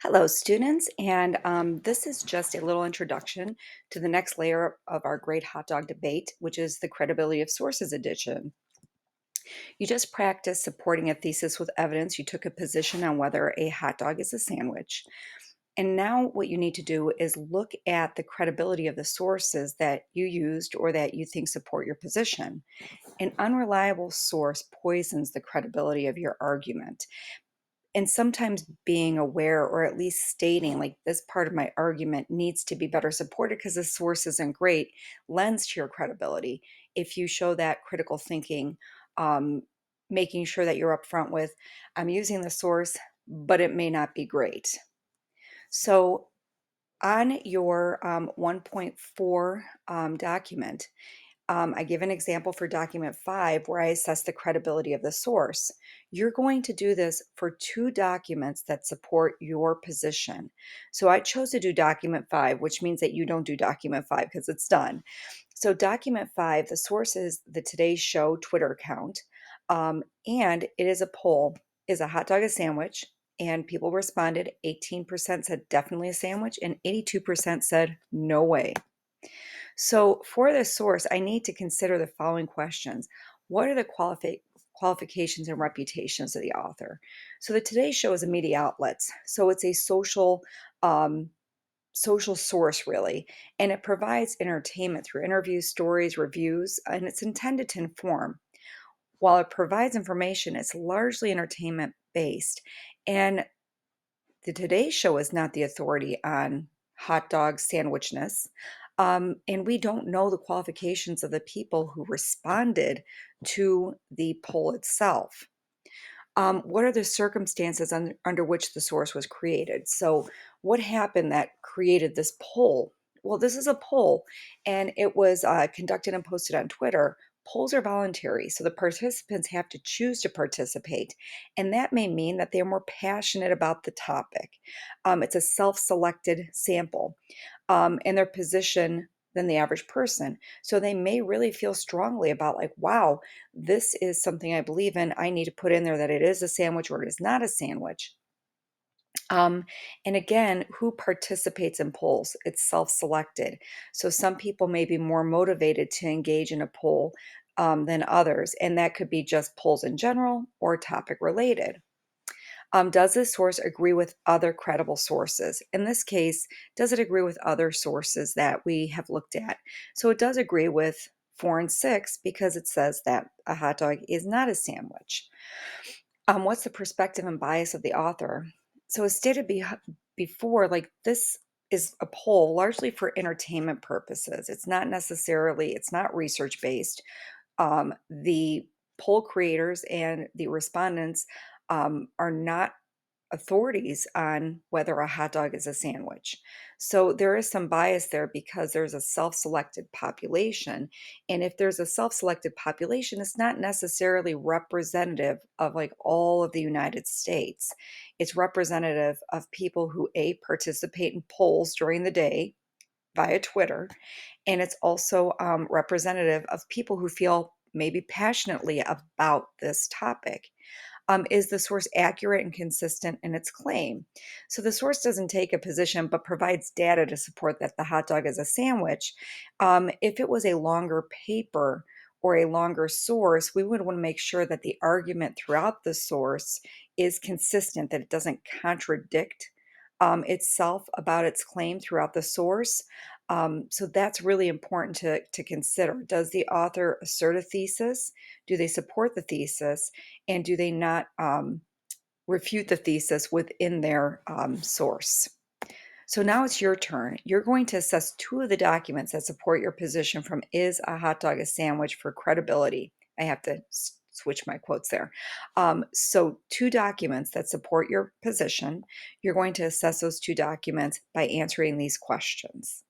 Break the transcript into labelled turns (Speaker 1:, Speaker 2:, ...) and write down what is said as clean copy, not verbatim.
Speaker 1: Hello, students, and this is just a little introduction to the next layer of our great hot dog debate, which is the credibility of sources edition. You just practiced supporting a thesis with evidence. You took a position on whether a hot dog is a sandwich. And now, what you need to do is look at the credibility of the sources that you used or that you think support your position. An unreliable source poisons the credibility of your argument. And sometimes being aware or at least stating, like, this part of my argument needs to be better supported because the source isn't great, lends to your credibility. If you show that critical thinking, um, making sure that you're upfront with, I'm using the source, but it may not be great. So on your 1.4 document, I give an example for document 5 where I assess the credibility of the source. You're going to do this for two documents that support your position. So I chose to do document 5, which means that you don't do document 5 because it's done. So document 5, the source is the Today Show Twitter account, and it is a poll. Is a hot dog a sandwich? And people responded. 18% said definitely a sandwich, and 82% said no way. So for this source, I need to consider the following questions. What are the qualifications and reputations of the author? So the Today Show is a media outlet. So it's a um, social source, really, and it provides entertainment through interviews, stories, reviews, and it's intended to inform. While it provides information, it's largely entertainment based. And the Today Show is not the authority on hot dog sandwichness. And we don't know the qualifications of the people who responded to the poll itself. What are the circumstances under which the source was created? So, what happened that created this poll? Well, this is a poll, and it was conducted and posted on Twitter. Polls are voluntary, so the participants have to choose to participate, and that may mean that they're more passionate about the topic. It's a self selected sample, and their position than the average person. So they may really feel strongly about, like, wow, this is something I believe in. I need to put in there that it is a sandwich or it is not a sandwich. Um, and again, who participates in polls? It's self selected. So some people may be more motivated to engage in a poll than others. And that could be just polls in general or topic related. Does this source agree with other credible sources? In this case, does it agree with other sources that we have looked at? So it does agree with 4 and 6 because it says that a hot dog is not a sandwich. What's the perspective and bias of the author? So as stated before, like, this is a poll largely for entertainment purposes. It's not research based. The poll creators and the respondents are not authorities on whether a hot dog is a sandwich. So there is some bias there because there's a self selected population. And if there's a self selected population, it's not necessarily representative of, like, all of the United States. It's representative of people who A, participate in polls during the day via Twitter, and it's also representative of people who feel maybe passionately about this topic. Is the source accurate and consistent in its claim? So the source doesn't take a position but provides data to support that the hot dog is a sandwich. If it was a longer paper or a longer source, we would want to make sure that the argument throughout the source is consistent, that it doesn't contradict itself about its claim throughout the source. So that's really important to consider. Does the author assert a thesis? Do they support the thesis? And do they not refute the thesis within their source? So now it's your turn. You're going to assess two of the documents that support your position from Is a Hot Dog a Sandwich for credibility. I have to switch my quotes there. So, two documents that support your position. You're going to assess those two documents by answering these questions.